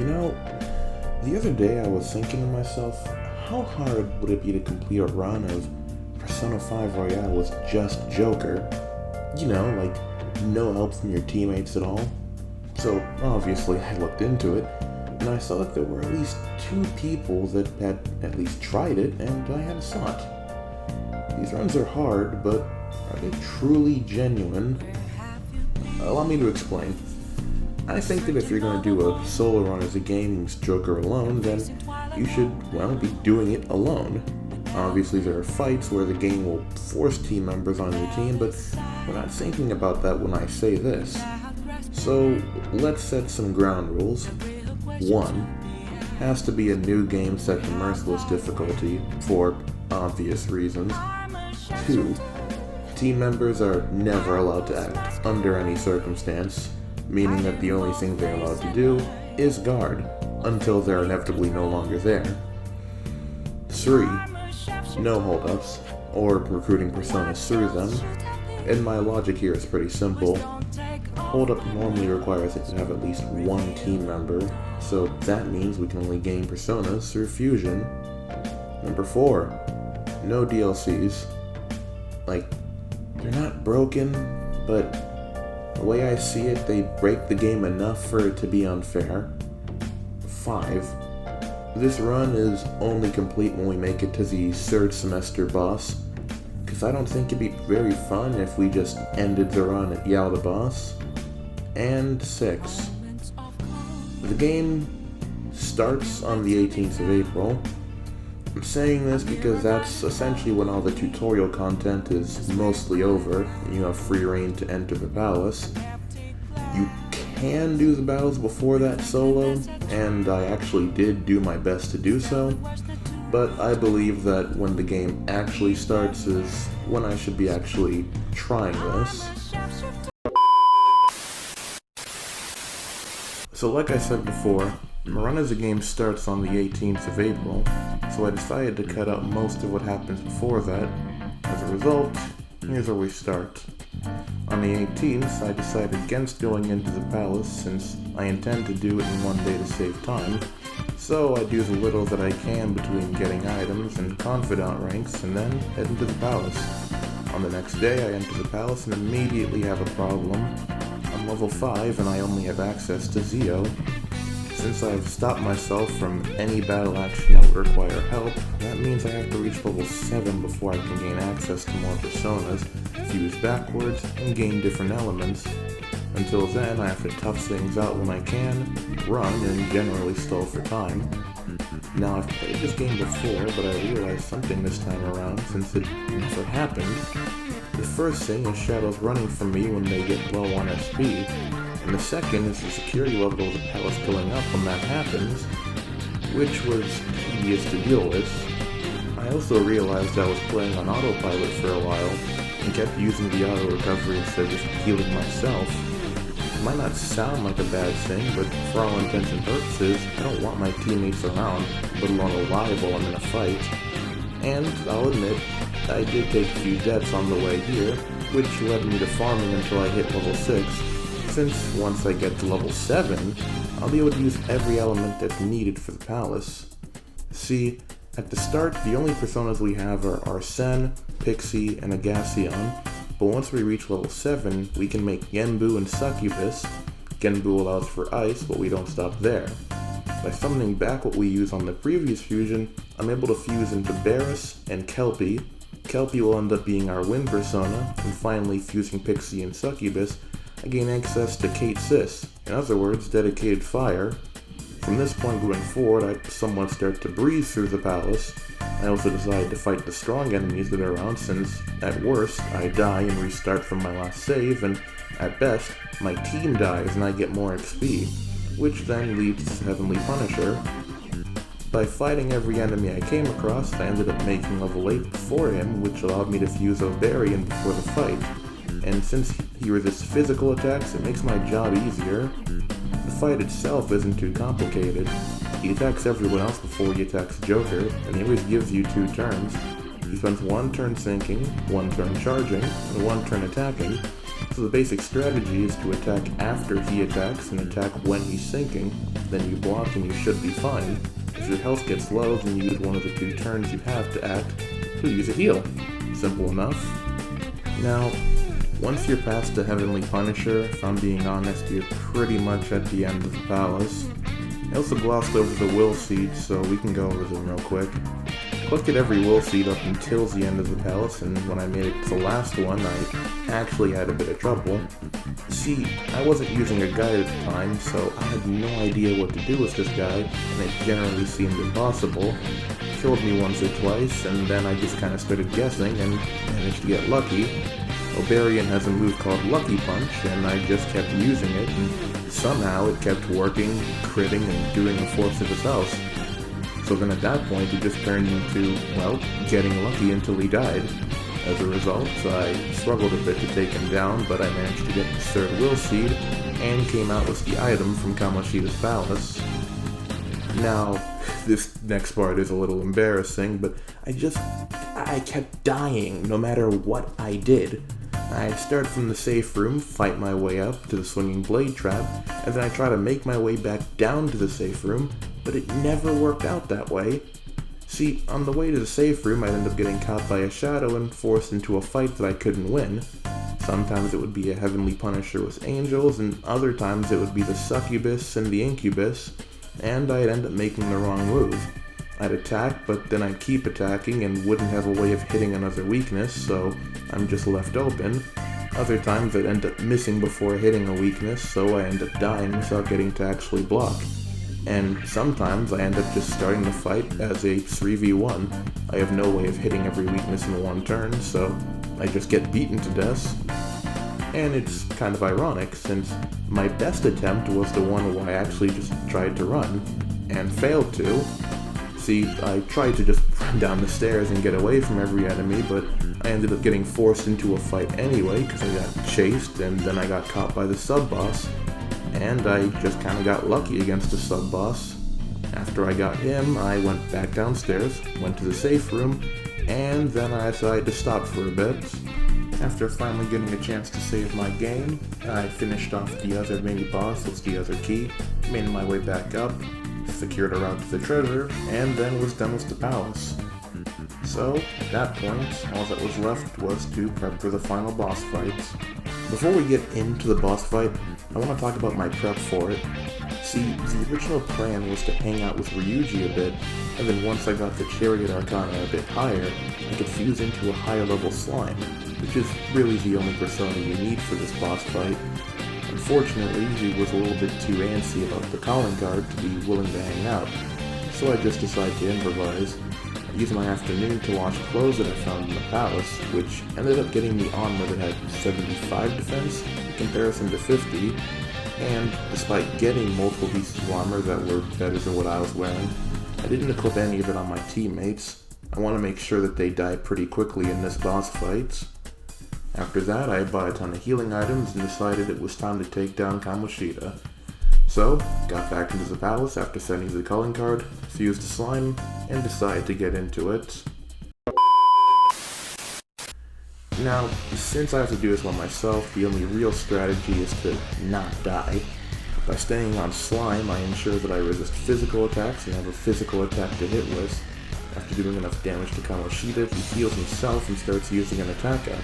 You know, the other day I was thinking to myself, how hard would it be to complete a run of Persona 5 Royale with just Joker? You know, like, no help from your teammates at all. So, obviously, I looked into it, and I saw that there were at least 2 people that had at least tried it, and I had a thought. These runs are hard, but are they truly genuine? Allow me to explain. I think that if you're going to do a solo run as a game with Joker alone, then you should, well, be doing it alone. Obviously there are fights where the game will force team members on your team, but we're not thinking about that when I say this. So let's set some ground rules. 1. Has to be a new game set to Merciless difficulty, for obvious reasons. 2. Team members are never allowed to act under any circumstance, meaning that the only thing they're allowed to do is guard, until they're inevitably no longer there. 3. No holdups, or recruiting personas through them, and my logic here is pretty simple. Holdup normally requires that you have at least one team member, so that means we can only gain personas through fusion. 4. No DLCs. Like, they're not broken, but the way I see it, they break the game enough for it to be unfair. 5. This run is only complete when we make it to the 3rd semester boss, because I don't think it'd be very fun if we just ended the run at Yao the boss. And 6. The game starts on the 18th of April. I'm saying this because that's essentially when all the tutorial content is mostly over, and you have free reign to enter the palace. You can do the battles before that solo, and I actually did do my best to do so, but I believe that when the game actually starts is when I should be actually trying this. So like I said before, my run as a game starts on the 18th of April, so I decided to cut out most of what happens before that. As a result, here's where we start. On the 18th, I decided against going into the palace since I intend to do it in one day to save time, so I do the little that I can between getting items and confidant ranks and then head into the palace. On the next day, I enter the palace and immediately have a problem. I'm level 5 and I only have access to Zio. Since I've stopped myself from any battle action that would require help, that means I have to reach level 7 before I can gain access to more personas, fuse backwards, and gain different elements. Until then, I have to tough things out when I can, run, and generally stall for time. Now, I've played this game before, but I realized something this time around since it never happened. The first thing is shadows running from me when they get low on SP, and the second is the security level of the palace going up when that happens, which was tedious to deal with. I also realized I was playing on autopilot for a while, and kept using the auto recovery instead of just healing myself. It might not sound like a bad thing, but for all intents and purposes, I don't want my teammates around, let alone alive while I'm in a fight. And, I'll admit, I did take a few deaths on the way here, which led me to farming until I hit level 6, since once I get to level 7, I'll be able to use every element that's needed for the palace. See, at the start, the only personas we have are Arsene, Pixie, and Agacion, but once we reach level 7, we can make Genbu and Succubus. Genbu allows for ice, but we don't stop there. By summoning back what we used on the previous fusion, I'm able to fuse into Barris and Kelpie. Kelpie will end up being our wind persona, and finally fusing Pixie and Succubus, I gain access to Kate Sis, in other words, dedicated fire. From this point going forward, I somewhat start to breathe through the palace. I also decide to fight the strong enemies that are around since, at worst, I die and restart from my last save, and at best, my team dies and I get more XP, which then leads to Heavenly Punisher. By fighting every enemy I came across, I ended up making level 8 before him, which allowed me to fuse Obarian before the fight. And since he resists physical attacks, it makes my job easier. The fight itself isn't too complicated. He attacks everyone else before he attacks Joker, and he always gives you 2 turns. He spends 1 turn sinking, 1 turn charging, and 1 turn attacking, So the basic strategy is to attack after he attacks and attack when he's sinking, then you block and you should be fine. If your health gets low, then you use one of the 2 turns you have to act to use a heal. Simple enough. Now, once you're past the Heavenly Punisher, if I'm being honest, you're pretty much at the end of the palace. I also glossed over the will seed, so we can go over them real quick. Collected every will seed up until the end of the palace, and when I made it to the last one, I actually had a bit of trouble. See, I wasn't using a guide at the time, so I had no idea what to do with this guy, and it generally seemed impossible. Killed me once or twice, and then I just kinda started guessing and managed to get lucky. Obarian has a move called Lucky Punch, and I just kept using it, and somehow it kept working, critting, and doing a fourth of his health. So then at that point, it just turned into, well, getting lucky until he died. As a result, I struggled a bit to take him down, but I managed to get the 3rd will seed, and came out with the item from Kamoshida's palace. Now, this next part is a little embarrassing, but I kept dying no matter what I did. I'd start from the safe room, fight my way up to the swinging blade trap, and then I'd try to make my way back down to the safe room, but it never worked out that way. See, on the way to the safe room, I'd end up getting caught by a shadow and forced into a fight that I couldn't win. Sometimes it would be a Heavenly Punisher with angels, and other times it would be the succubus and the incubus, and I'd end up making the wrong move. I'd attack, but then I'd keep attacking and wouldn't have a way of hitting another weakness, so I'm just left open. Other times I'd end up missing before hitting a weakness, so I end up dying without getting to actually block. And sometimes I end up just starting the fight as a 3v1. I have no way of hitting every weakness in one turn, so I just get beaten to death. And it's kind of ironic, since my best attempt was the one where I actually just tried to run, and failed to. See, I tried to just run down the stairs and get away from every enemy, but I ended up getting forced into a fight anyway, because I got chased, and then I got caught by the sub-boss. And I just kinda got lucky against the sub-boss. After I got him, I went back downstairs, went to the safe room, and then I decided to stop for a bit. After finally getting a chance to save my game, I finished off the other mini-boss with the other key, made my way back up, secured a route to the treasure, and then was done with the palace. So, at that point, all that was left was to prep for the final boss fight. Before we get into the boss fight, I want to talk about my prep for it. See, the original plan was to hang out with Ryuji a bit, and then once I got the Chariot Arcana a bit higher, I could fuse into a higher level slime, which is really the only persona you need for this boss fight. Unfortunately, he was a little bit too antsy about the calling card to be willing to hang out, so I just decided to improvise. I used my afternoon to wash clothes that I found in the palace, which ended up getting me armor that had 75 defense in comparison to 50, and despite getting multiple pieces of armor that were better than what I was wearing, I didn't equip any of it on my teammates. I want to make sure that they die pretty quickly in this boss fight. After that, I bought a ton of healing items and decided it was time to take down Kamoshida. So, got back into the palace after setting the calling card, fused the slime, and decided to get into it. Now, since I have to do this by myself, the only real strategy is to not die. By staying on slime, I ensure that I resist physical attacks and have a physical attack to hit with. After doing enough damage to Kamoshida, he heals himself and starts using an attack up.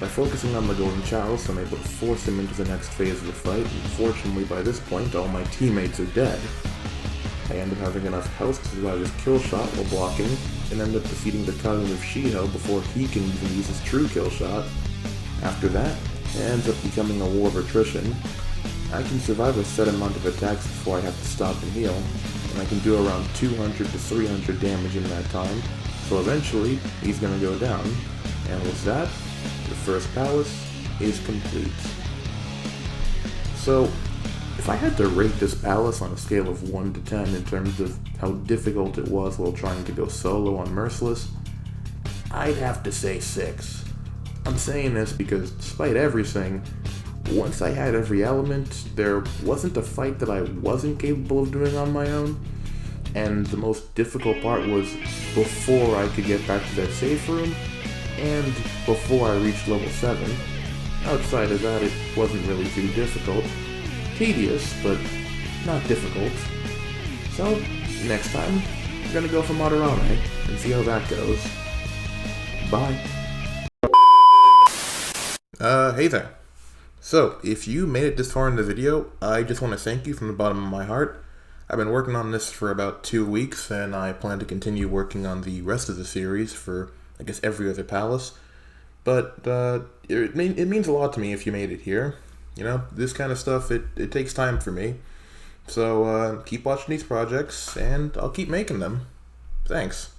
By focusing on the Golden Chalice, I'm able to force him into the next phase of the fight, and fortunately by this point all my teammates are dead. I end up having enough health to survive his kill shot while blocking, and end up defeating the cognitive Shiho before he can even use his true kill shot. After that, it ends up becoming a war of attrition. I can survive a set amount of attacks before I have to stop and heal, and I can do around 200 to 300 damage in that time, so eventually he's gonna go down. And with that, the first palace is complete. So, if I had to rate this palace on a scale of 1 to 10 in terms of how difficult it was while trying to go solo on Merciless, I'd have to say 6. I'm saying this because despite everything, once I had every element, there wasn't a fight that I wasn't capable of doing on my own, and the most difficult part was before I could get back to that safe room, and before I reached level 7. Outside of that, it wasn't really too difficult. Tedious, but not difficult. So, next time, we're gonna go for Madarame and see how that goes. Bye. Hey there. So, if you made it this far in the video, I just want to thank you from the bottom of my heart. I've been working on this for about 2 weeks, and I plan to continue working on the rest of the series for, I guess, every other palace. But it means a lot to me if you made it here. You know, this kind of stuff, it takes time for me. So keep watching these projects, and I'll keep making them. Thanks.